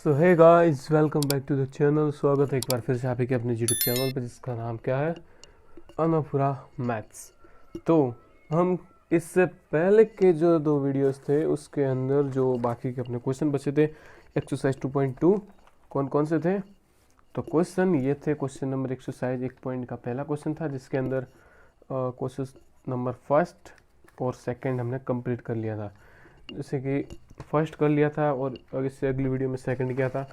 So hey guys, welcome back to the channel. स्वागत है एक बार फिर से आप ही के अपने यूट्यूब चैनल पे, जिसका नाम क्या है, अनोपुरा मैथ्स। तो हम इससे पहले के जो दो वीडियोस थे उसके अंदर जो बाकी के अपने क्वेश्चन बचे थे एक्सरसाइज 2.2 कौन कौन से थे। तो क्वेश्चन ये थे, क्वेश्चन नंबर एक्सरसाइज 1 पॉइंट का पहला क्वेश्चन था, जिसके अंदर क्वेश्चन नंबर फर्स्ट और सेकंड हमने कंप्लीट कर लिया था। जैसे कि फर्स्ट कर लिया था और इससे अगली वीडियो में सेकंड किया था,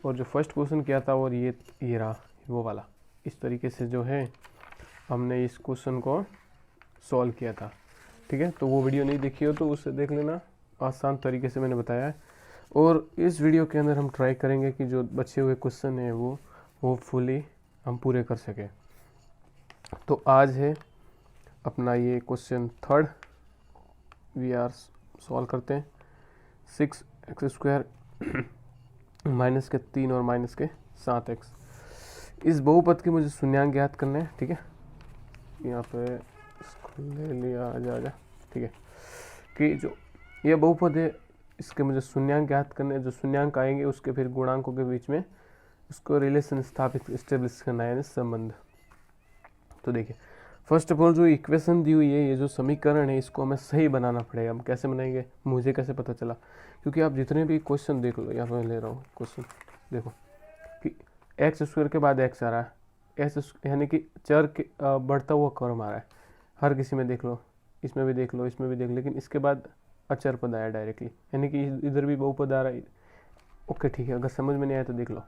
और जो फर्स्ट क्वेश्चन किया था और ये रहा वो वाला। इस तरीके से जो है हमने इस क्वेश्चन को सॉल्व किया था। ठीक है, तो वो वीडियो नहीं देखी हो तो उससे देख लेना, आसान तरीके से मैंने बताया है। और इस वीडियो के अंदर हम ट्राई करेंगे कि जो बचे हुए क्वेश्चन हैं वो होपफुली हम पूरे कर सकें। तो आज है अपना ये question third, we are solve करते हैं। 6x² माइनस के 3 और माइनस के 7x। इस बहुपद की मुझे शून्यांक ज्ञात करना है। ठीक है, यहाँ पे इसको ले लिया, आजा। ठीक है, कि जो ये बहुपद है इसके मुझे शून्यांक ज्ञात करने हैं। जो शून्यांक आएंगे उसके फिर गुणांकों के बीच में उसको रिलेशन स्थापित स्टेब्लिश करना है, यानी संबंध। तो देखिए, फर्स्ट ऑफ ऑल जो इक्वेशन दी हुई है, ये जो समीकरण है, इसको हमें सही बनाना पड़ेगा। हम कैसे बनाएंगे, मुझे कैसे पता चला, क्योंकि आप जितने भी क्वेश्चन देख लो, यहाँ पर ले रहा हूँ क्वेश्चन, देखो कि x² के बाद x आ रहा है, x यानी कि चर के बढ़ता हुआ क्रम आ रहा है। हर किसी में देख लो, इसमें भी देख लो, इसमें भी देख लो, लेकिन इसके बाद अचर पद आया डायरेक्टली, यानी कि इधर भी बहुपद आ रहा है। ओके ठीक है, अगर समझ में नहीं आया तो देख लो।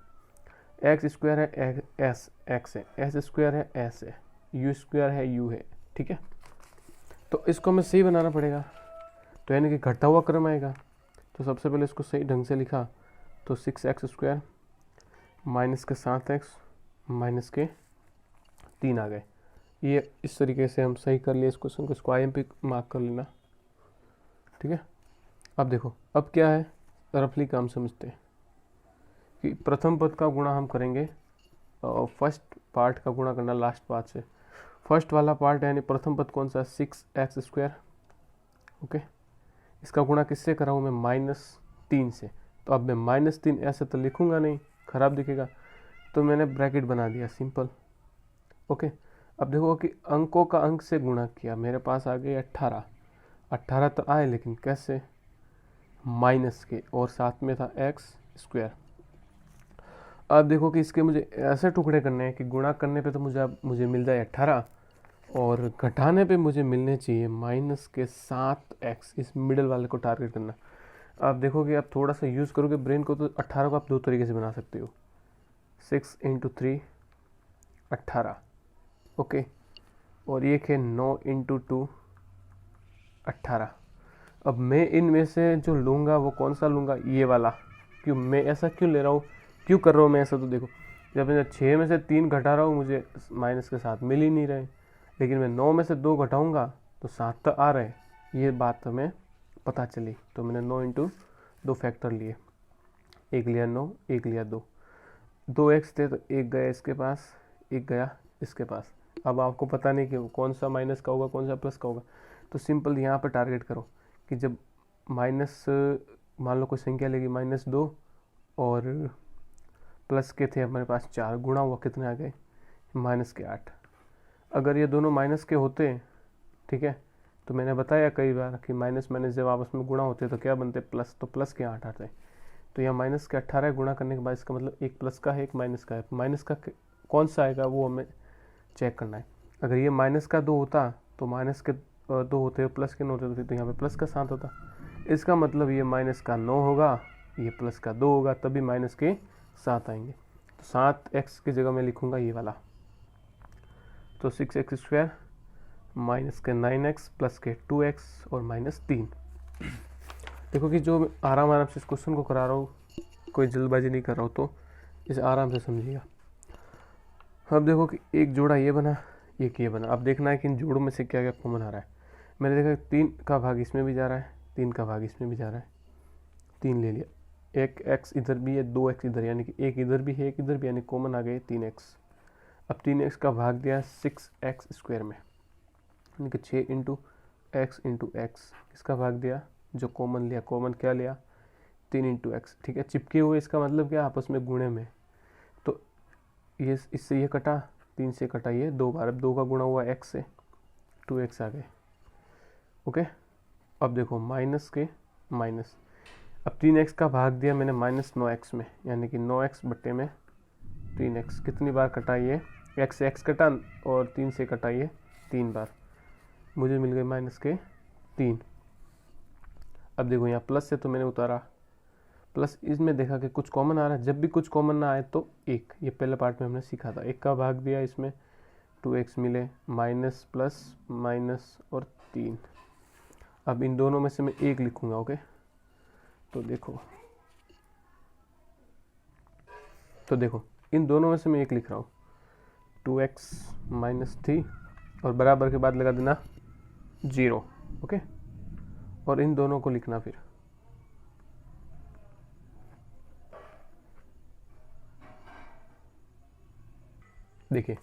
x² है x है, s² है s है, u² है u है। ठीक है, तो इसको हमें सही बनाना पड़ेगा, तो यानी कि घटता हुआ क्रम आएगा। तो सबसे पहले इसको सही ढंग से लिखा तो 6x² माइनस के 7x माइनस के 3 आ गए। ये इस तरीके से हम सही कर लिए इस क्वेश्चन को, इसको IMP मार्क कर लेना। ठीक है, अब देखो अब क्या है, रफली काम समझते हैं कि प्रथम पद का गुणा हम करेंगे फर्स्ट पार्ट का गुणा करना लास्ट पार्ट से। फर्स्ट वाला पार्ट यानी प्रथम पद कौन सा, 6x²। ओके, इसका गुणा किससे करा हूँ मैं, -3 से। तो अब मैं -3 ऐसे तो लिखूंगा नहीं, खराब दिखेगा, तो मैंने ब्रैकेट बना दिया, सिंपल। ओके, अब देखो कि अंकों का अंक से गुणा किया, मेरे पास आ गए 18 तो आए, लेकिन कैसे, माइनस के, और साथ में था x²। अब देखो कि इसके मुझे ऐसे टुकड़े करने हैं कि गुणा करने पे तो मुझे मिल जाए 18, और घटाने पे मुझे मिलने चाहिए -7x। इस मिडल वाले को टारगेट करना। आप देखोगे, आप थोड़ा सा यूज़ करोगे ब्रेन को, तो 18 को आप दो तरीके से बना सकते हो, 6 × 3 18। ओके, और एक है 9 × 2 18। अब मैं इनमें से जो लूँगा वो कौन सा लूँगा, ये वाला। क्यों मैं ऐसा क्यों ले रहा हूँ, क्यों कर रहा हूँ मैं ऐसा, तो देखो जब मैं 6 में से 3 घटा रहा हूँ, मुझे माइनस के 7 मिल ही नहीं रहे, लेकिन मैं 9 में से 2 घटाऊंगा तो 7 तो आ रहे। ये बात हमें पता चली, तो मैंने 9 × 2 फैक्टर लिए, एक लिया 9, एक लिया 2। 2x थे तो एक गया इसके पास, एक गया इसके पास। अब आपको पता नहीं कि कौन सा माइनस का होगा कौन सा प्लस का होगा, तो सिंपल यहाँ पर टारगेट करो कि जब माइनस, मान लो कोई संख्या लेगी -2 और प्लस के थे हमारे पास 4, गुणा हुआ कितने आ गए, -8। अगर ये दोनों माइनस के होते, ठीक है, तो मैंने बताया कई बार कि माइनस माइनस जब आपस में गुणा होते तो क्या बनते, प्लस। तो प्लस के 8 आते हैं, तो यहाँ माइनस के 18 गुणा करने के बाद इसका मतलब एक प्लस का है एक माइनस का है। माइनस का कौन सा आएगा वो हमें चेक करना है। अगर ये माइनस का 2 होता तो माइनस के 2 होते, प्लस के 9 होते, तो यहाँ पे प्लस का 7 होता। इसका मतलब ये माइनस का 9 होगा, ये प्लस का 2 होगा, तभी माइनस के 7 आएंगे। तो 7x की जगह मैं लिखूंगा ये वाला, तो 6x² माइनस के 9x प्लस के 2x और -3। देखो कि जो आराम से इस क्वेश्चन को करा रहा हूँ, कोई जल्दबाजी नहीं कर रहा हूँ, तो इसे आराम से समझिएगा। अब देखो कि एक जोड़ा ये बना, एक ये बना। अब देखना है कि इन जोड़ों में से क्या क्या कॉमन आ रहा है। मैंने देखा 3 का भाग इसमें भी जा रहा है, 3 का भाग इसमें भी जा रहा है, 3 ले लिया, एक x इधर भी है, 2x इधर, यानी कि एक इधर भी है एक इधर भी, यानी कॉमन आ गए 3x। अब 3x का भाग दिया 6x² में, यानी कि 6 × x × x। इसका भाग दिया, जो कॉमन लिया, कॉमन क्या लिया, 3 इंटू एक्स, ठीक है। चिपके हुए इसका मतलब क्या, आपस में गुणे में। तो ये इससे ये कटा, 3 से कटा ये 2 बार, अब 2 का गुणा हुआ x से, 2x आ गए। ओके, अब देखो माइनस के माइनस, अब 3x का भाग दिया मैंने -9x में, यानी कि 9x बट्टे में 3x। कितनी बार कटा ये, x से x कटा और 3 से कटा ये 3 बार, मुझे मिल गए -3। अब देखो यहाँ प्लस है तो मैंने उतारा प्लस, इसमें देखा कि कुछ कॉमन आ रहा है। जब भी कुछ कॉमन ना आए तो एक, ये पहले पार्ट में हमने सीखा था, 1 का भाग दिया, इसमें 2x मिले, माइनस प्लस माइनस और 3। अब इन दोनों में से मैं एक लिखूंगा। ओके, तो देखो इन दोनों में से मैं एक लिख रहा हूँ, 2x - 3 और बराबर के बाद लगा देना 0। ओके, और इन दोनों को लिखना फिर, देखिए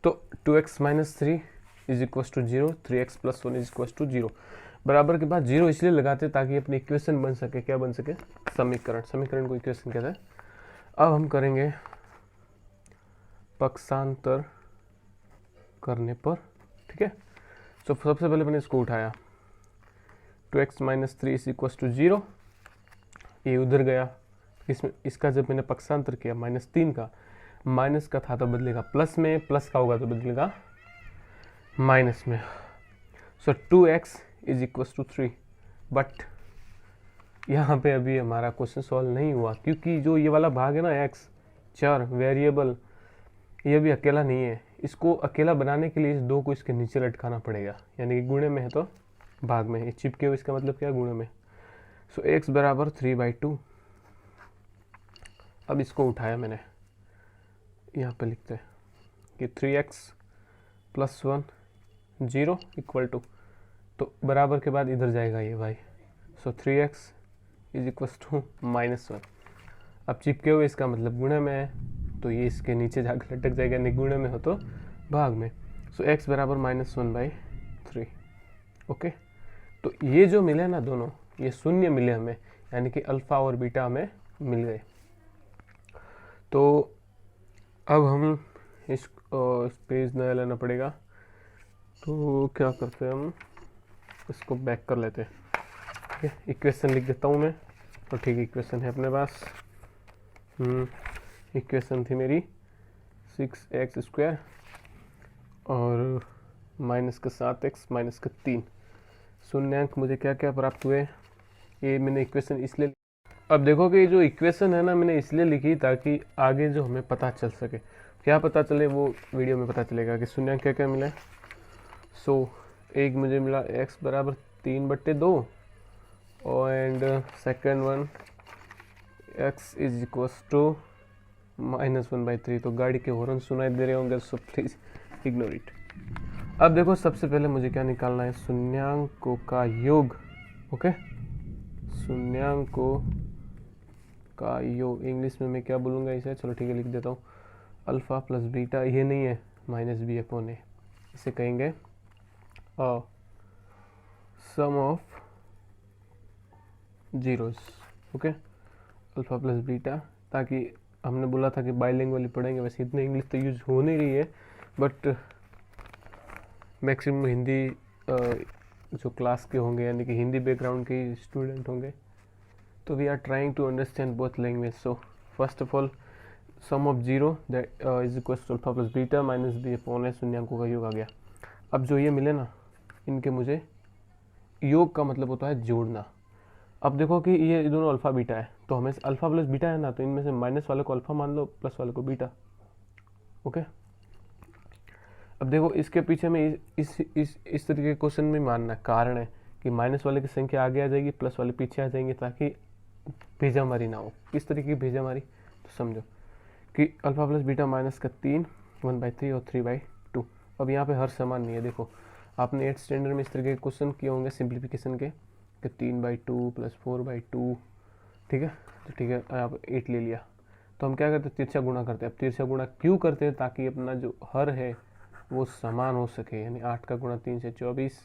तो 2x - 3 is equal to 0, 3x + 1 is equal to 0। बराबर के बाद 0 इसलिए लगाते ताकि अपनी इक्वेशन बन सके, क्या बन सके, समीकरण। समीकरण को इक्वेशन कहते हैं। अब हम करेंगे पक्षांतर करने पर, ठीक है। तो सबसे पहले मैंने इसको उठाया, 2x - 3 इज इक्व टू 0, ये उधर गया। इसमें इसका जब मैंने पक्षांतर किया -3 का, माइनस का था तो बदलेगा प्लस में, प्लस का होगा तो बदलेगा माइनस में। So 2x is equal to 3, but यहाँ पे अभी हमारा क्वेश्चन सॉल्व नहीं हुआ, क्योंकि जो ये वाला भाग है ना x, चर वेरिएबल, ये भी अकेला नहीं है। इसको अकेला बनाने के लिए इस 2 को इसके नीचे लटकाना पड़ेगा, यानी कि गुणे में है तो भाग में, ये चिपके हुए इसका मतलब क्या, गुणे में। सो x बराबर 3/2। अब इसको उठाया मैंने, यहाँ पे लिखते हैं कि 3x + 1 0 इक्वल टू, तो बराबर के बाद इधर जाएगा ये भाई। सो 3x इज इक्व टू -1। अब चिपके हुए इसका मतलब गुणे में है, तो ये इसके नीचे जाकर लटक जाएगा, नहीं गुणे में हो तो भाग में। सो x बराबर -1/3। ओके, तो ये जो मिले ना दोनों, ये शून्य मिले हमें, यानी कि अल्फा और बीटा हमें मिल गए। तो अब हम इस पेज नया लेना पड़ेगा, तो क्या करते हैं, हम इसको बैक कर लेते हैं। ठीक है, इक्वेशन लिख देता हूँ मैं, तो ठीक इक्वेशन है अपने पास। इक्वेशन थी मेरी 6x² और -7x -3। शून्यांक मुझे क्या क्या प्राप्त हुए, ये मैंने इक्वेशन इसलिए, अब देखो कि जो इक्वेशन है ना, मैंने इसलिए लिखी ताकि आगे जो हमें पता चल सके, क्या पता चले वो वीडियो में पता चलेगा कि शून्यांक क्या क्या मिला। सो एक मुझे मिला x बराबर 3/2 and second one x is equal to -1/3। तो गाड़ी के हॉर्न सुनाई दे रहे होंगे, सो प्लीज इग्नोर इट। अब देखो सबसे पहले मुझे क्या निकालना है, शून्यांकों का योग। ओके, शून्यांकों का योग, इंग्लिश में मैं क्या बोलूँगा इसे, चलो ठीक है लिख देता हूँ, अल्फा प्लस बीटा, ये नहीं है -b/a, इसे कहेंगे sum of zeros. Okay, alpha plus beta, ताकि हमने बोला था कि बाइलिंगुअली पढ़ेंगे, वैसे इतनी इंग्लिश तो यूज हो नहीं रही है, बट मैक्सिमम हिंदी जो क्लास के होंगे, यानी कि हिंदी बैकग्राउंड के स्टूडेंट होंगे, तो we are trying to understand both language. So first of all sum of zero that is equal to alpha plus beta -b/a, शून्यांकों का योग आ गया। अब जो ये मिले ना, इनके मुझे, योग का मतलब होता है जोड़ना। अब देखो कि ये दोनों अल्फा बीटा है, तो हमें अल्फा प्लस बीटा है ना, तो इनमें से माइनस वाले को अल्फा मान लो, प्लस वाले को बीटा। ओके, अब देखो इसके पीछे में इस तरीके के क्वेश्चन में मानना कारण है कि माइनस वाले की संख्या आगे आ जाएगी, प्लस वाले पीछे आ जाएंगे, ताकि भेजामारी ना हो। किस तरीके की भेजामारी, तो समझो कि अल्फा प्लस बीटा -3 1/3 और 3/2। अब यहाँ पे हर समान नहीं है। देखो आपने 8th स्टैंडर्ड में इस तरीके के क्वेश्चन किए होंगे सिंप्लीफिकेशन के, कि 3/2 + 4/2, ठीक है। तो ठीक है, आप 8 ले लिया, तो हम क्या करते हैं, तिरछा गुणा करते हैं। अब तिरछा गुणा क्यों करते हैं, ताकि अपना जो हर है वो समान हो सके, यानी 8 का गुणा 3 से 24,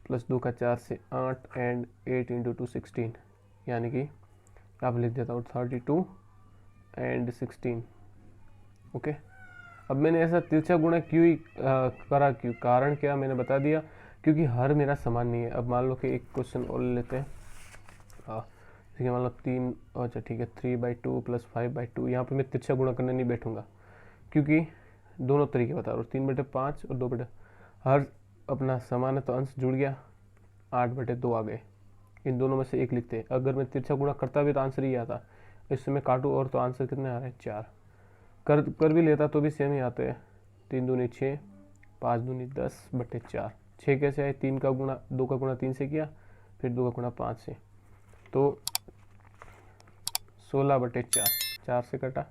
+2 का 4 से 8 एंड 8 × 2 16, यानी कि यहाँ पर लिख देता हूँ 32 एंड 16। ओके, अब मैंने ऐसा तिरछा गुणा क्यों करा, क्यों, कारण क्या मैंने बता दिया, क्योंकि हर मेरा समान नहीं है। अब मान लो कि एक क्वेश्चन और लेते हैं, ठीक है, मान लो 3, अच्छा ठीक है 3/2 + 5/2। यहाँ पे मैं तिरछा गुणा करने नहीं बैठूंगा क्योंकि दोनों तरीके बता रहा हूँ, 3/5 और 2 हर अपना समान है तो अंश जुड़ गया, 8/2 आ गए। इन दोनों में से एक लिखते हैं। अगर मैं तिरछा गुणा करता भी तो आंसर ही आता, इससे मैं काटूँ और तो आंसर कितने आ रहे हैं 4। कर भी लेता तो भी सेम ही आते हैं, 3 दूनी 6, 5 दूनी 10/4। 6 कैसे आए, 2 का गुणा 3 से किया, फिर 2 का गुणा 5 से, तो 16/4, 4 से कटा।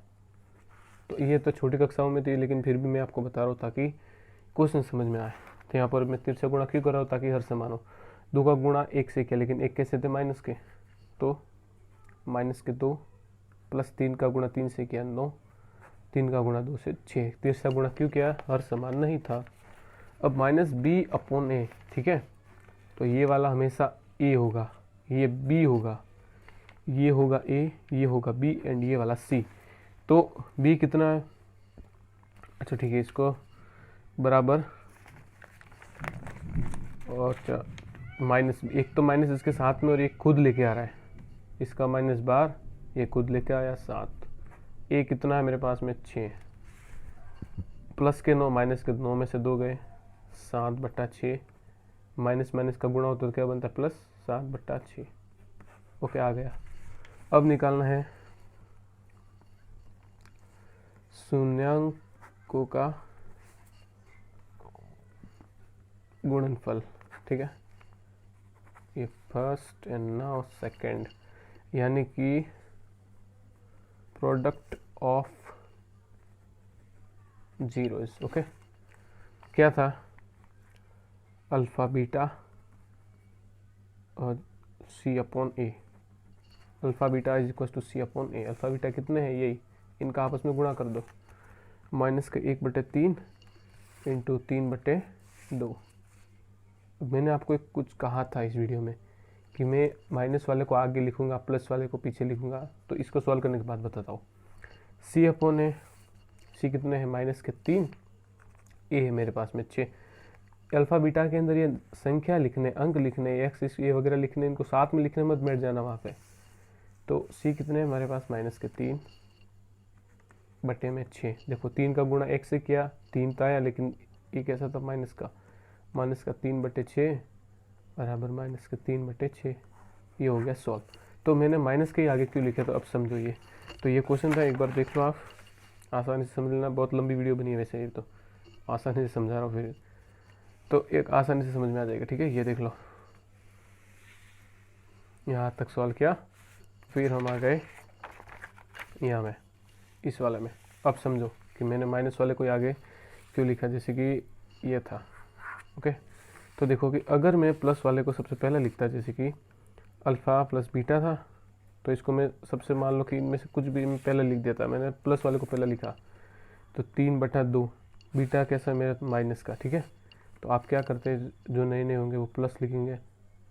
तो ये तो छोटी कक्षाओं में थी, लेकिन फिर भी मैं आपको बता रहा हूँ ताकि क्वेश्चन समझ में आए। तो यहाँ पर मैं तिरछा गुणा क्यों कर रहा हूँ, ताकि हर समान हो। 2 का गुणा 1 से किया, लेकिन 1 कैसे थे, माइनस के, तो -2 प्लस 3 का गुणा 3 से किया 9, 3 का गुणा 2 से 6। तिरछा गुणा क्यों किया, हर समान नहीं था। अब -b/a, ठीक है, तो ये वाला हमेशा a होगा, ये b होगा, ये होगा a, ये होगा b एंड ये वाला c। तो b कितना है, अच्छा ठीक है, इसको बराबर और माइनस, एक तो माइनस इसके साथ में और एक खुद लेके आ रहा है, इसका -12, ये खुद लेके आया 7। ए कितना है मेरे पास में 6, प्लस के 9 माइनस के 9 में से 2 गए, 7/6, माइनस माइनस का गुणा होता तो क्या बनता है प्लस, 7/6। ओके, आ गया। अब निकालना है शून्यांकों का गुणनफल, ठीक है, ये फर्स्ट एंड नाउ सेकंड, यानी कि प्रोडक्ट ऑफ जीरोस। ओके, क्या था, अल्फा बीटा और c/a, alpha beta is equal to c/a। Alpha beta कितने हैं, यही, इनका आपस में गुणा कर दो, -1/3 इंटू 3/2। मैंने आपको एक कुछ कहा था इस वीडियो में कि मैं माइनस वाले को आगे लिखूंगा, प्लस वाले को पीछे लिखूंगा, तो इसको सॉल्व करने के बाद बताता हूँ। c/a, c कितने हैं, -3, a है मेरे पास में 6। अल्फा बीटा के अंदर ये संख्या लिखने, अंक लिखने, एक्स ये वगैरह लिखने, इनको साथ में लिखने मत बैठ जाना वहाँ पे। तो c कितने हैं हमारे पास, -3/6। देखो 3 का गुणा 1 से किया, 3 तो आया, लेकिन ये कैसा था, माइनस का 3/6 बराबर -3/6। ये हो गया सॉल्व। तो मैंने माइनस के ही आगे क्यों लिखा, तो अब समझो ये। तो ये क्वेश्चन था, एक बार देख लो आप, आसानी से समझ लेना। बहुत लंबी वीडियो बनी है वैसे, ये तो आसानी से समझा रहा हूँ, फिर तो एक आसानी से समझ में आ जाएगा, ठीक है। ये देख लो, यहाँ तक सॉल्व किया, फिर हम आ गए यहाँ में, इस वाले में। अब समझो कि मैंने माइनस वाले को आगे क्यों लिखा, जैसे कि ये था। ओके, तो देखो कि अगर मैं प्लस वाले को सबसे पहले लिखता, जैसे कि अल्फ़ा प्लस बीटा था, तो इसको मैं सबसे, मान लो कि इनमें से कुछ भी मैं पहले लिख देता, मैंने प्लस वाले को पहले लिखा, तो 3/2, बीटा कैसा मेरा माइनस का, ठीक है। तो आप क्या करते हैं, जो नए नए होंगे वो प्लस लिखेंगे,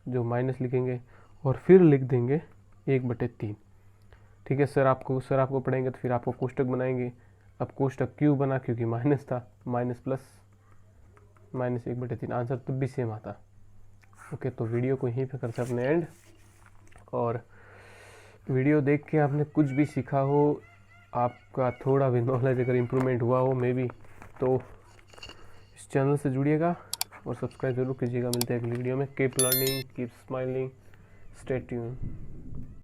जो माइनस लिखेंगे, और फिर लिख देंगे 1/3, ठीक है। सर आपको पढ़ाएंगे तो फिर आपको कोष्टक बनाएंगे। अब कोष्टक क्यों बना, क्योंकि माइनस था, माइनस प्लस -1/3, आंसर तब भी सेम आता। ओके, तो वीडियो को यहीं पे करते हैं अपने एंड। और वीडियो देख के आपने कुछ भी सीखा हो, आपका थोड़ा भी नॉलेज अगर इम्प्रूवमेंट हुआ हो मे बी, तो इस चैनल से जुड़िएगा और सब्सक्राइब जरूर कीजिएगा। मिलते हैं अगली वीडियो में। Keep learning, keep smiling, stay tuned.